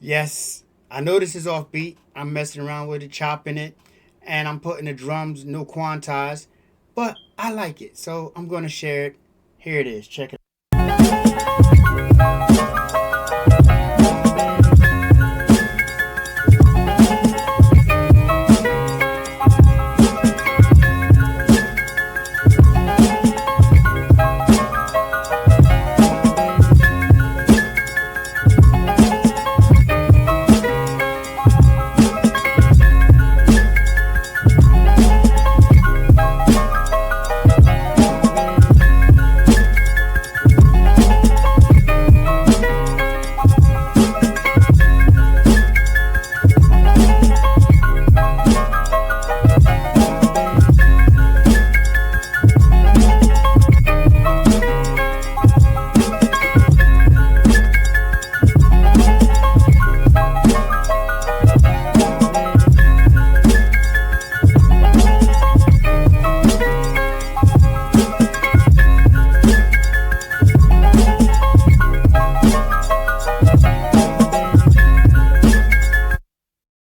Yes, I know this is offbeat. I'm messing around with it, chopping it, and I'm putting the drums no quantize, but I like it, so I'm gonna share it. Here it is. Check it